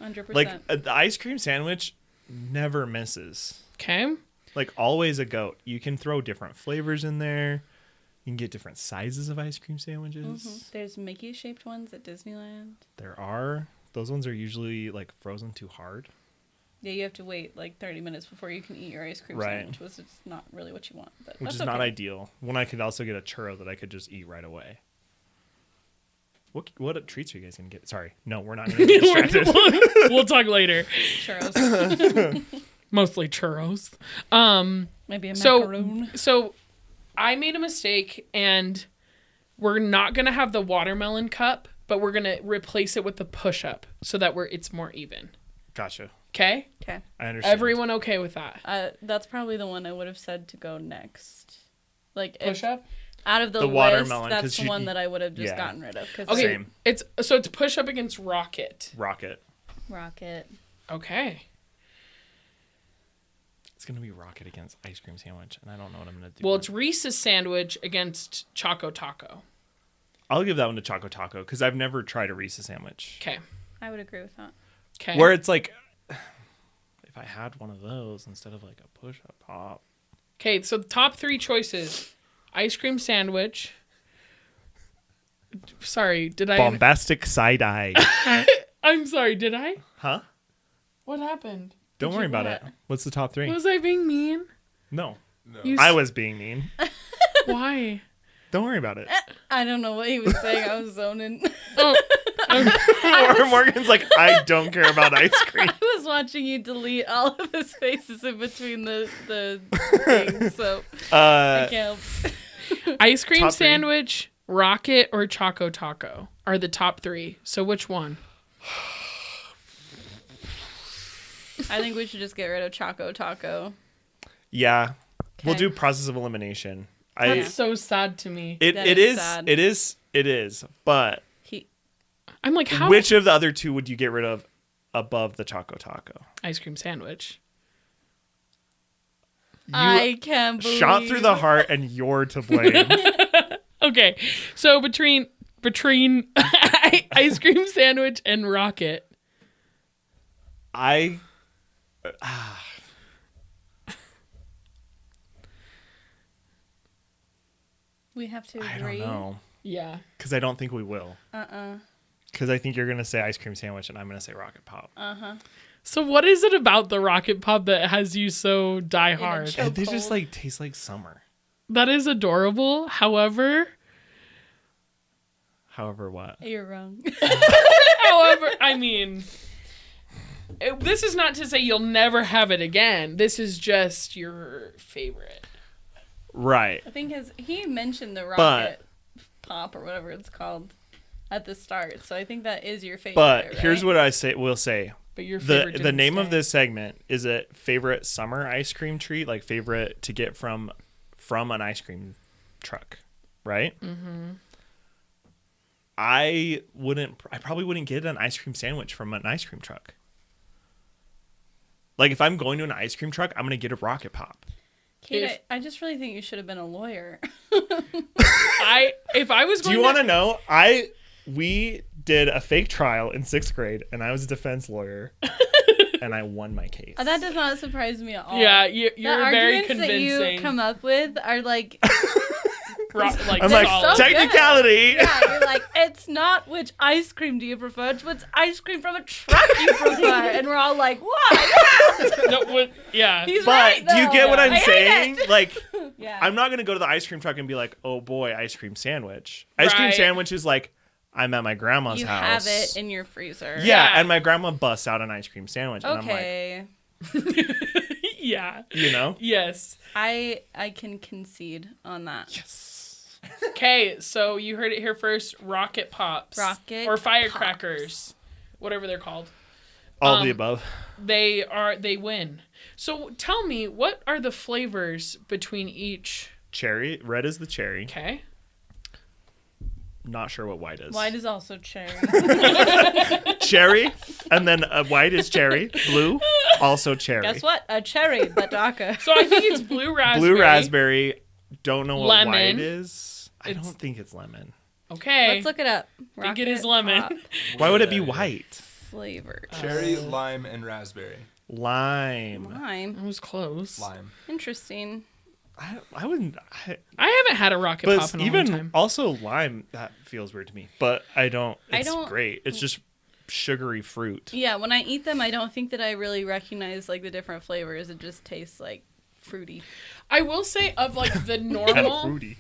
100%. Like the ice cream sandwich never misses. Okay. Like always a goat. You can throw different flavors in there. You can get different sizes of ice cream sandwiches. There's Mickey-shaped ones at Disneyland. There are. Those ones are usually like frozen too hard. Yeah, you have to wait like 30 minutes before you can eat your ice cream Right. sandwich, which is not really what you want. But Which that's is okay. not ideal. When I could also get a churro that I could just eat right away. What treats are you guys gonna get? Sorry, no, we're not gonna get distracted. We'll talk later. Churros. Mostly churros. Maybe a So macaroon. so I made a mistake and we're not gonna have the watermelon cup, but we're gonna replace it with the push up so that it's more even. Gotcha. Okay? Okay. I understand. Everyone okay with that? That's probably the one I would have said to go next. Like, if, Push up? out of the, The list, watermelon, that's 'cause the you- one that I would have just yeah. gotten rid of. Cause Okay. Same. It's push up against rocket. Rocket. Rocket. Okay. It's gonna be rocket against ice cream sandwich, and I don't know what I'm gonna do. Well, it's Reese's sandwich against Choco Taco. I'll give that one to Choco Taco because I've never tried a Reese's sandwich. Okay. I would agree with that. Okay. Where it's like, if I had one of those instead of like a push-up pop. Okay, so the top 3 choices. Ice cream sandwich. Sorry, did I... Bombastic side eye. I'm sorry, did I? Huh? What happened? Don't Did worry you about what? it. What's the top 3? Was I being mean? No. No. You I was being mean. Why? Don't worry about it. I don't know what he was saying. I was zoning. Oh, Or Morgan's like, I don't care about ice cream. I was watching you delete all of his faces in between the things, so I can't help. ice cream Top 3. sandwich, rocket, or Choco Taco are the top 3. So which one? I think we should just get rid of Choco Taco. Yeah. We'll Okay. do process of elimination. That's so sad to me. It That it is is sad. it is. But I'm like, how? which of the other 2 would you get rid of above the Choco Taco? Ice cream sandwich. I can't believe. Shot through the heart, and you're to blame. Okay, so between ice cream sandwich and rocket. I We have to I agree. don't know. Yeah. Because I don't think we will. Uh-uh. Because I think you're going to say ice cream sandwich and I'm going to say rocket pop. Uh-huh. So what is it about the Rocket Pop that has you so die hard? choke- And they just cold. like taste like summer. That is adorable. However, However, what? You're wrong. I mean, this is not to say you'll never have it again. This is just your favorite. Right. I think he mentioned the But- rocket pop or whatever it's called at the start. So I think that is your favorite. But here's right? what will say. But your favorite The didn't name of stay. this segment is a favorite summer ice cream treat, like favorite to get from an ice cream truck, right? Mm-hmm. I probably wouldn't get an ice cream sandwich from an ice cream truck. Like if I'm going to an ice cream truck, I'm gonna get a rocket pop. Cade, I just really think you should have been a lawyer. If I was Do going you want to know? We did a fake trial in 6th grade, and I was a defense lawyer, and I won my case. That does not surprise me at all. Yeah, The you're very arguments convincing. that you come up with are like, Like, I'm They're like so technicality. yeah, you're like, it's not which ice cream do you prefer, it's which ice cream from a truck you prefer. And we're all like, what? yeah. He's But right, do you though. get what I I'm hate saying? it. Like, Yeah. I'm not gonna go to the ice cream truck and be like, "Oh boy, ice cream sandwich." Ice cream Right. sandwich is like, I'm at my grandma's you house. have it in your freezer. Yeah, Yeah. and my grandma busts out an ice cream sandwich, and Okay. Yeah. I'm like, you know, Yes. I can concede on that. yes. Okay, so you heard it here first. Rocket Pops. Rocket or firecrackers. Whatever they're called. All of the above. They win. So tell me, what are the flavors between each? Cherry, red is the cherry. Okay. Not sure what white is. White is also cherry. Cherry, and then white is cherry. Blue, also cherry. Guess what? A cherry, but darker. So I think it's blue raspberry. Blue raspberry. Don't know what Lemon. white is. I It's- don't think it's lemon. Okay. Let's look it up. I think it is lemon. Pop Why would it be white? flavor. Cherry, lime, and raspberry. Lime. Lime. It was close. Lime. Interesting. I wouldn't. I haven't had a rocket pop But in a long even time. also lime, that feels weird to me. But I don't. It's don't- great. It's just sugary fruit. Yeah, when I eat them, I don't think that I really recognize like the different flavors. It just tastes like fruity. I will say of like the Kind of normal fruity.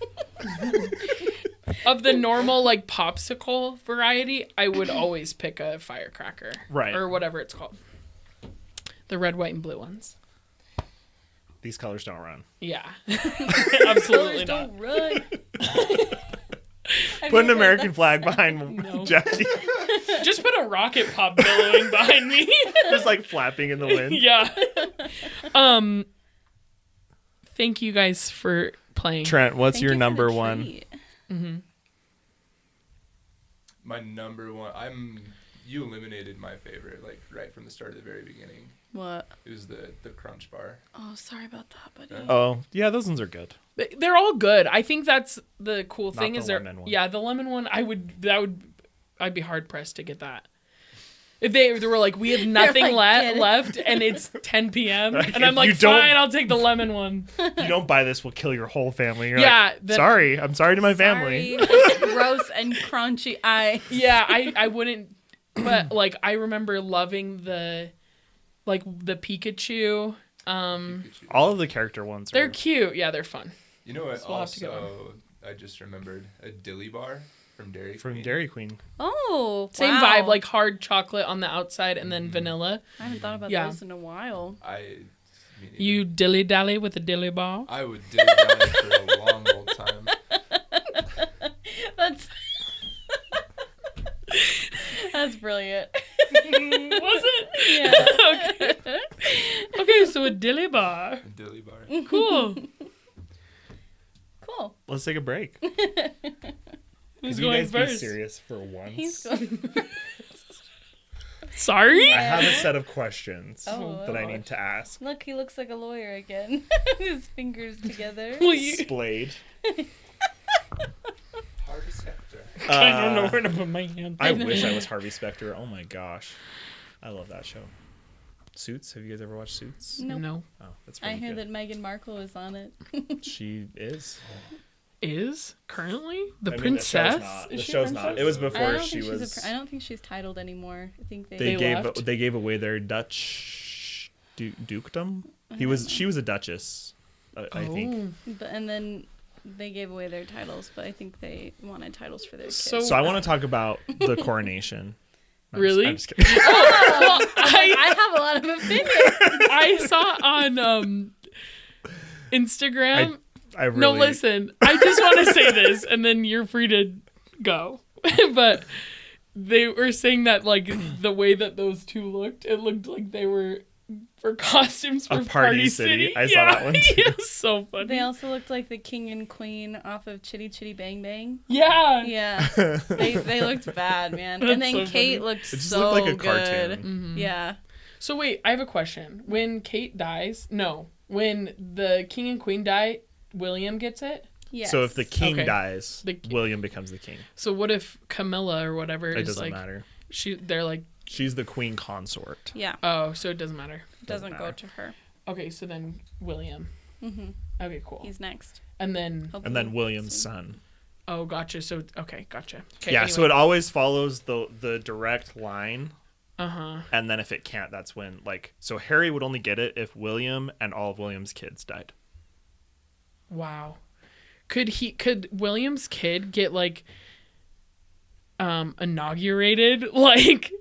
of the normal like popsicle variety, I would always pick a firecracker. Right. Or whatever it's called. The red, white, and blue ones. These colors don't run. Yeah. Absolutely not. Don't run. Put an American flag behind No. Jackie. Just put a rocket pop billowing behind me. Just like flapping in the wind. Yeah. Thank you guys for playing. Trent, what's your number one? My number one. You eliminated my favorite, like right from the start of the very beginning. What? It was the Crunch Bar. Oh, sorry about that, buddy. Oh, yeah, those ones are good. But they're all good. I think that's the cool Not thing the is there. lemon one. Yeah, the lemon one. I'd be hard pressed to get that. If they were like, we have nothing like, get it. left, and it's 10 p.m. Like, and I'm if like, you don't- fine, I'll take the lemon one. You don't buy this, we'll kill your whole family. You're Yeah, like, the- sorry. I'm sorry to my family. Sorry. It's gross and crunchy. Yeah, I wouldn't. But like, I remember loving the Pikachu. Pikachu. All of the character ones They're are cute. Yeah, they're fun. You know what? So we'll have to get Also, I just remembered a Dilly Bar from Dairy from Queen. Dairy Queen. Oh, Same wow. vibe, like hard chocolate on the outside and then vanilla. I haven't thought about Yeah. those in a while. Me neither. You dilly dally with a dilly ball. I would dilly dally for a long old time. That's that's brilliant. Was it? Yeah. Okay. Okay, so a dilly bar. A Dilly Bar. Cool. Cool. Let's take a break. Who's Can you going guys first? be serious for once? He's going. Sorry? I have a set of questions Oh, that I oh. need to ask. Look, he looks like a lawyer again. His fingers together. Will you? Splayed. Harvey Specter. I don't know where to put my hand. I wish I was Harvey Specter. Oh my gosh. I love that show. Suits? Have you guys ever watched Suits? Nope. No. Oh, that's I pretty hear good. that Meghan Markle is on it. She is. Is currently the I mean, princess? The Is she a show's not. princess? It was I before don't she think was. I don't think she's titled anymore. I think They left? gave away their Dutch dukedom. She was a duchess, I think. and then they gave away their titles, but I think they wanted titles for their kids. So I want to talk about the coronation. No, Really? I'm just kidding. Well, I have a lot of opinions. I saw on Instagram. I really. No, listen. I just want to say this, and then you're free to go. But they were saying that like the way that those two looked, it looked like they were for costumes for A Party City. I saw Yeah. that one too. It was so funny. They also looked like the king and queen off of Chitty Chitty Bang Bang. Yeah. Yeah, they looked bad, man. That's and then so Kate funny. looked It just so looked like a good. cartoon. Yeah. So wait, I have a question. When Kate dies, when the king and queen die, William gets it. Yes. So if the king Okay. dies, The- William becomes the king. So what if Camilla or whatever It is doesn't like matter. they're like, She's the queen consort. Yeah, oh, so it doesn't matter. it doesn't go matter. to her. Okay, so then William. Mm-hmm. Okay, cool. He's next. And then And then Hopefully William's soon. son. oh, gotcha. So okay, gotcha. Okay, Yeah, so it always follows the direct line. uh-huh. And then if it can't, that's when so Harry would only get it if William and all of William's kids died. Wow. Could William's kid get like inaugurated like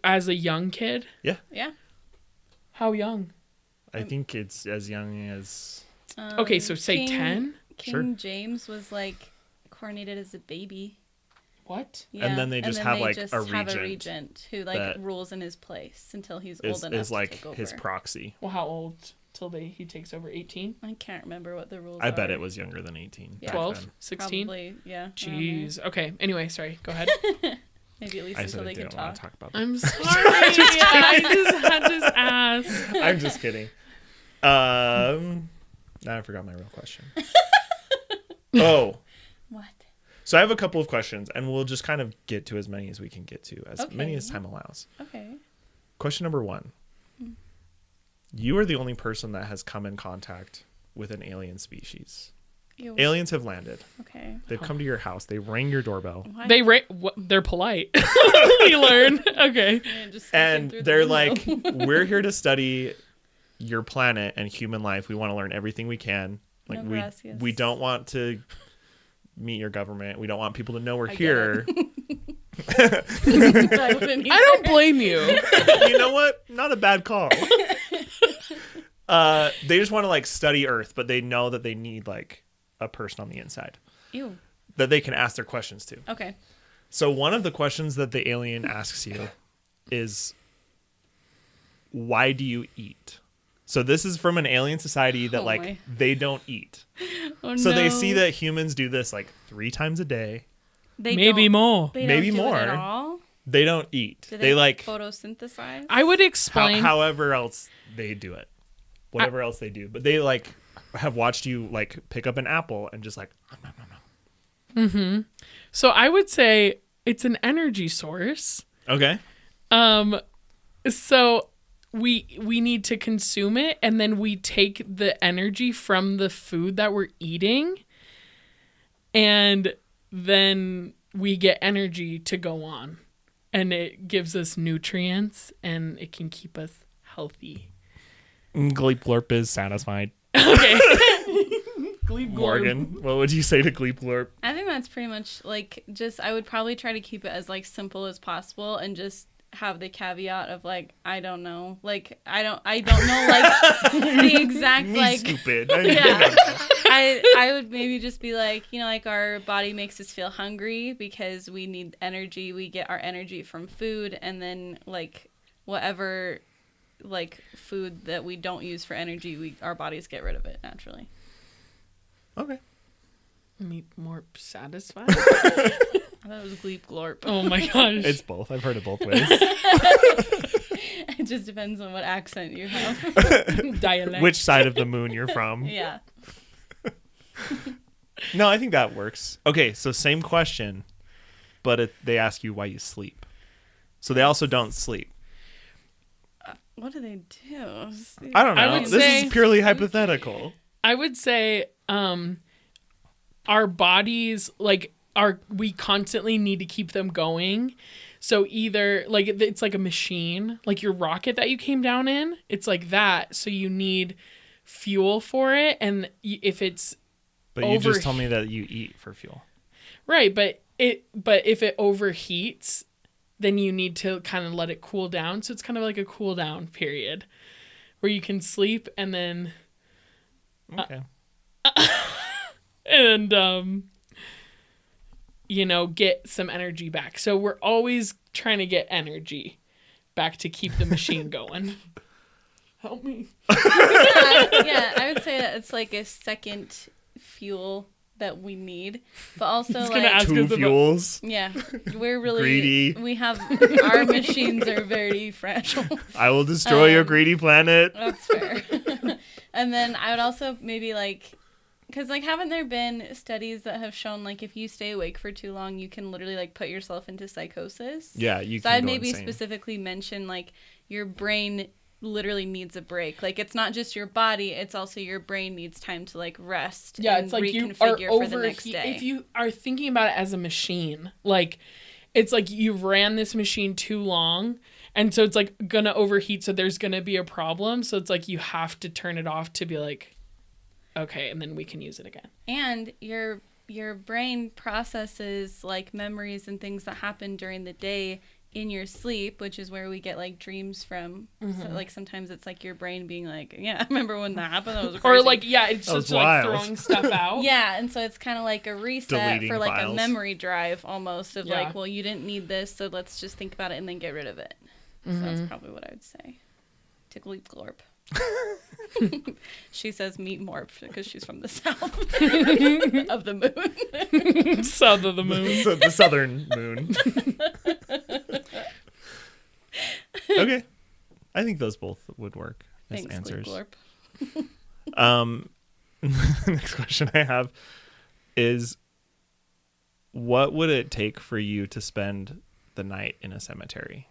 as a young kid? Yeah. How young? I think it's as young as Okay, so say 10? King Sure. James was like coronated as a baby. What? Yeah. then they just have, like, a have regent regent who like that rules in his place until he's old is enough to like take over. his proxy. Well, how old till he takes over? 18? I can't remember what the rules I are. bet it was younger than 18. Yeah. back 12? then. 16? Probably, yeah. around there. Jeez. Okay. Anyway, sorry. Go ahead. Maybe at least I until said I they could didn't want talk. to talk about that. I'm sorry. I just asked. I'm just kidding. Now I forgot my real question. Oh, What? so I have a couple of questions, and we'll just kind of get to as many as we can get to, as Okay. many as time allows. Okay. Question number 1. You are the only person that has come in contact with an alien species. Ew. Aliens have landed. Okay. They've come to your house. They rang your doorbell. Why? They're polite. We learn. Okay. Yeah, just sneaking And through the they're window. like, we're here to study your planet and human life. We want to learn everything we can. Like No gracias. we don't want to meet your government. We don't want people to know we're I get here. I wouldn't I don't blame you. You know what? Not a bad call. They just want to like study Earth, but they know that they need like a person on the inside Ew. that they can ask their questions to. Okay. So one of the questions that the alien asks you is, why do you eat? So this is from an alien society that Oh like my. they don't eat. Oh, So they no. see that humans do this like 3 times a day. They Maybe don't- more. They Maybe don't do more. It at all? They don't eat. Do They like photosynthesize? I would explain. however else they do it. Whatever else they do. But they like have watched you like pick up an apple and just like So I would say it's an energy source. okay. So we need to consume it, and then we take the energy from the food that we're eating, and then we get energy to go on, and it gives us nutrients, and it can keep us healthy. Gleep Glorp is satisfied. Okay. Gleep Glorp. Morgan, what would you say to Gleep Glorp? I think that's pretty much like just I would probably try to keep it as like simple as possible and just have the caveat of like I don't know. Like I don't know like the exact Me like stupid. yeah. I would maybe just be like, you know, like our body makes us feel hungry because we need energy. We get our energy from food, and then like whatever like food that we don't use for energy, our bodies get rid of it naturally. Okay. Me more satisfied. I thought it was Gleep Glorp. Oh my gosh. It's both. I've heard it both ways. It just depends on what accent you have. Dialect. Which side of the moon you're from. Yeah. No, I think that works. Okay, so same question, but they ask you why you sleep. So they also don't sleep. What do they do? I don't I know. would This say- is purely hypothetical. I would say our bodies, like, we constantly need to keep them going. So either, like, it's like a machine, like your rocket that you came down in, it's like that. So you need fuel for it. And if it's But you just told me that you eat for fuel. right, but if it overheats, then you need to kind of let it cool down. So it's kind of like a cool down period where you can sleep and then Okay. and get some energy back. So we're always trying to get energy back to keep the machine going. Help me. Yeah, I would say that it's like a second fuel that we need, but also He's gonna like ask Two us about- fuels. yeah, we're really Greedy. We have our machines are very fragile. I will destroy your greedy planet. That's fair. And then I would also maybe like, because like haven't there been studies that have shown like if you stay awake for too long, you can literally like put yourself into psychosis. Yeah, you So can I'd go maybe insane. specifically mention like your brain literally needs a break. Like it's not just your body, it's also your brain needs time to like rest. Yeah, and it's like you are reconfigure for the next day. If you are thinking about it as a machine, like it's like you've ran this machine too long, and so it's like gonna overheat. So there's gonna be a problem. So it's like you have to turn it off to be like, okay, and then we can use it again. And your brain processes like memories and things that happen during the day in your sleep, which is where we get like dreams from. So like sometimes it's like your brain being like, yeah, I remember when that happened. That was crazy. Or like, yeah, it's That was just like wild. throwing stuff out. yeah, and so it's kind of like a reset Deleting for like files. a memory drive almost of Yeah. like, well, you didn't need this, so let's just think about it and then get rid of it. So that's probably what I would say to Gleep Glorp. She says meet Morp because she's from the south of the moon. South of the moon. So the southern moon. Okay. I think those both would work as Thanks, answers. Gleep Glorp. Next question I have is, what would it take for you to spend the night in a cemetery?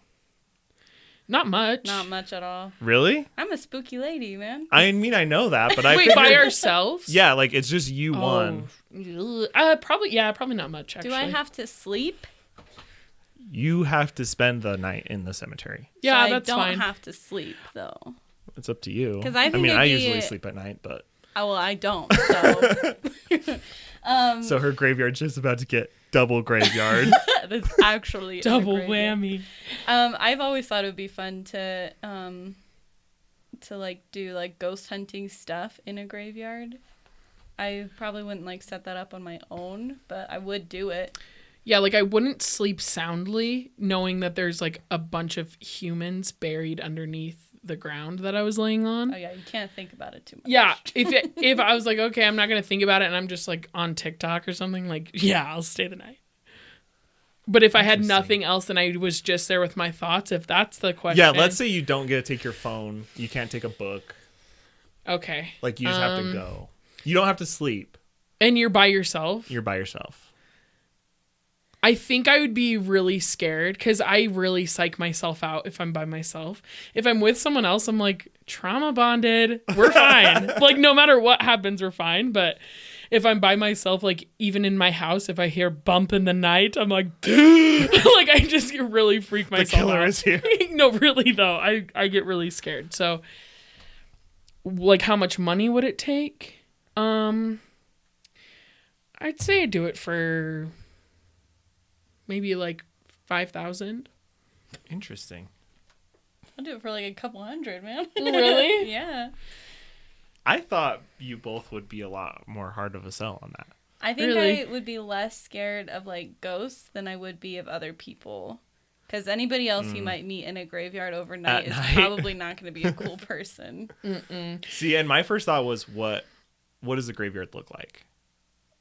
Not much. Not much at all. Really? I'm a spooky lady, man. I mean, I know that, but I Wait, by figured- ourselves? Yeah, like it's just you one. Probably not much. Actually. Do I have to sleep? You have to spend the night in the cemetery. Yeah, So that's I fine. don't have to sleep though. It's up to you. 'Cause I think mean, it'd I be- usually sleep at night, but Oh, well, I don't. So so her graveyard's just about to get double graveyard. that's actually a Double graveyard. whammy. I've always thought it would be fun to like do like ghost hunting stuff in a graveyard. I probably wouldn't like set that up on my own, but I would do it. Yeah, like I wouldn't sleep soundly knowing that there's like a bunch of humans buried underneath the ground that I was laying on. Oh yeah, you can't think about it too much. Yeah, if I was like, okay, I'm not gonna think about it, and I'm just like on TikTok or something, like, yeah, I'll stay the night. But if I had Interesting. nothing else and I was just there with my thoughts, if that's the question, Yeah, let's say you don't get to take your phone. You can't take a book. okay, Like you just have to go. You don't have to sleep. and you're by yourself. You're by yourself. I think I would be really scared because I really psych myself out if I'm by myself. If I'm with someone else, I'm like trauma bonded. We're fine. Like no matter what happens, we're fine. But if I'm by myself, like even in my house, if I hear bump in the night, I'm like, like I just really freak The myself killer out. is here. No, really though, I get really scared. So, like, how much money would it take? I'd say I'd do it for maybe like 5,000. Interesting. I'll do it for like a couple hundred, man. Really? Yeah. I thought you both would be a lot more hard of a sell on that. I think Really? I would be less scared of like ghosts than I would be of other people. Because anybody else you might meet in a graveyard overnight At is night. probably not going to be a cool person. See, and my first thought was, what does the graveyard look like?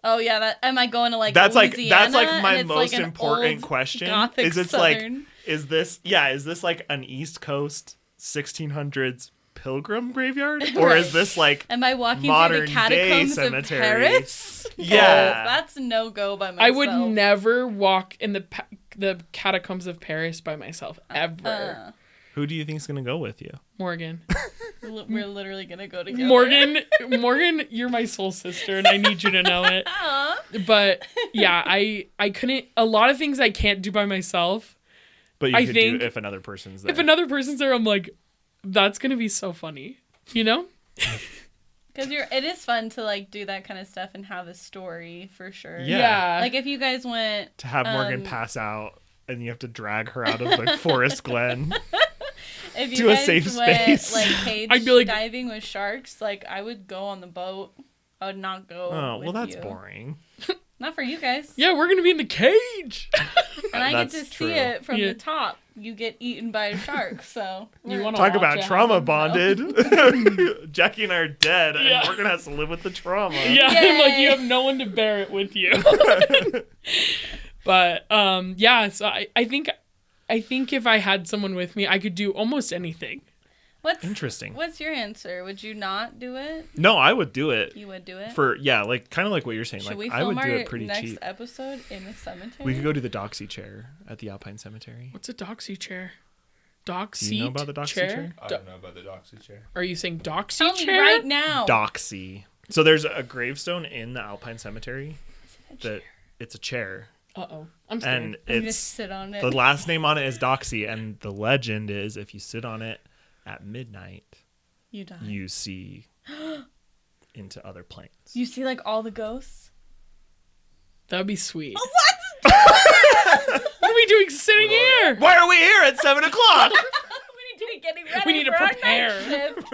Oh yeah, that am I going to like That's like Louisiana, my and it's, most like, an important old question. Gothic Is it's Southern. like, is this like an East Coast 1600s pilgrim graveyard, or is this like Am I walking through modern the day catacombs of cemetery? Paris? Yeah. That's no go by myself. I would never walk in the catacombs of Paris by myself ever. Who do you think's gonna go with you? Morgan. We're literally gonna go together. Morgan, you're my soul sister, and I need you to know it. Aw. But yeah, I couldn't. A lot of things I can't do by myself. But you I could think do if another person's there. If another person's there, I'm like, that's gonna be so funny, you know? Because it is fun to like do that kind of stuff and have a story for sure. Yeah. Like if you guys went to have Morgan pass out and you have to drag her out of the forest glen. if you to a guys safe went space. like cage I'd be like- diving with sharks, like I would go on the boat. I would not go. Oh, well, with that's you. boring. Not for you guys. Yeah, we're gonna be in the cage. And I get That's to true. see it from Yeah. the top. You get eaten by a shark, so You wanna Talk watch about it trauma happen? bonded. Jackie and I are dead, and Yeah. Morgan has to live with the trauma. Yeah, I'm like, Yay. you have no one to bear it with you. But yeah, so I think if I had someone with me, I could do almost anything. Interesting. What's your answer? Would you not do it? No, I would do it. You would do it? Like kind of like what you're saying. Should Like we I film would do our it pretty next cheap. episode in a cemetery? We could go to the Doxy chair at the Alpine Cemetery. What's a doxy chair? Doxy Do you know about the Doxy chair? I don't know about the Doxy chair. Are you saying doxy Tell me chair? right now. Doxy. So there's a gravestone in the Alpine Cemetery that it's a chair, Uh-oh. I'm scared. and I'm gonna it's sit on it. the last name on it is Doxy, and the legend is if you sit on it at midnight, You die. you see into other planes. You see like all the ghosts? That would be sweet. What? What are we doing sitting here? Why are we here at 7 o'clock? We need to be getting ready We need to for our prepare. night shift.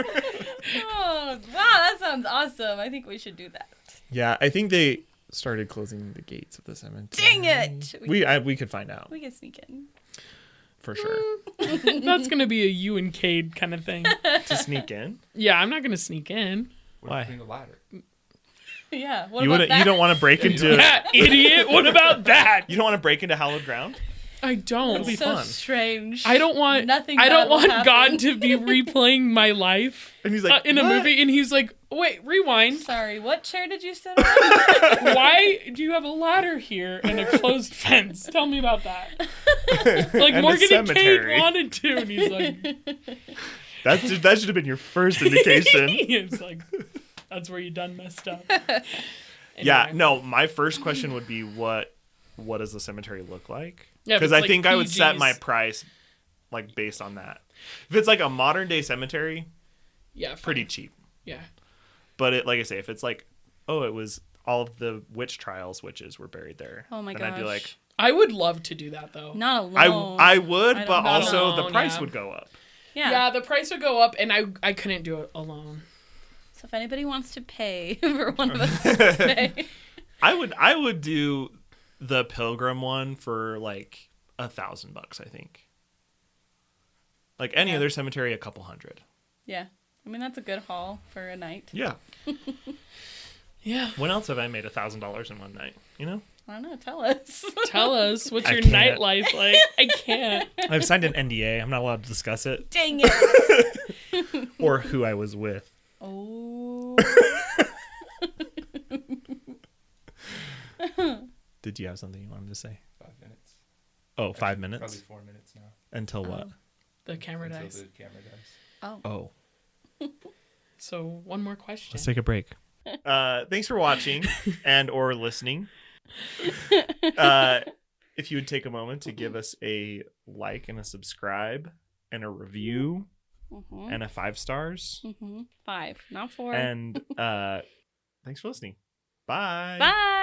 Oh, wow, that sounds awesome. I think we should do that. Yeah, I think they started closing the gates of the cemetery. Dang it! We could find out We can sneak in. for sure. That's going to be a you and Cade kind of thing. To sneak in. Yeah, I'm not going to sneak in. What Why? if we bring a ladder? Yeah. What You about wouldn't. that? You don't want to break into. Yeah, idiot. What about that? You don't want to break into hallowed ground. I don't. It'll be so fun. strange. I don't want Nothing I bad don't will want happen. God to be replaying my life And he's like in a "What?" movie, and he's like, "Wait, rewind. Sorry, what chair did you sit on? Why do you have a ladder here and a closed fence? Tell me about that." Like And a Morgan and Cade cemetery. wanted to, and he's like, That should have been your first indication. "It's like that's where you done messed up." Yeah. Anyway. No. My first question would be what does the cemetery look like? Yeah, if Because it's I like think I would set PGs. my price like based on that. If it's like a modern day cemetery, Yeah, fine. pretty cheap. Yeah, But it, like I say, if it's like, oh, it was all of the witch trials witches were buried there. Oh my then I'd be gosh. like, I would love to do that though. Not alone. I would, I but don't know. also Not the alone, price yeah. would go up. Yeah. Yeah, the price would go up, and I couldn't do it alone. So if anybody wants to pay for one of us to stay. I would do the pilgrim one for like $1,000, I think. Like any Yeah. other cemetery, a couple hundred. Yeah. I mean, that's a good haul for a night. Yeah. Yeah. When else have I made $1,000 in one night? You know, I don't know. Tell us. Tell us what's I your can't. nightlife like. I can't. I've signed an NDA. I'm not allowed to discuss it Dang it. or who I was with. Oh. Did you have something you wanted to say? 5 minutes. Oh, 5 Probably minutes 4 minutes now. until what? The camera Until dies. the camera dies. Oh, So one more question. let's take a break. Thanks for watching and or listening. If you would take a moment to give us a like and a subscribe and a review Mm-hmm. and a 5 stars. Mm-hmm. 5, not 4. And thanks for listening. Bye. Bye.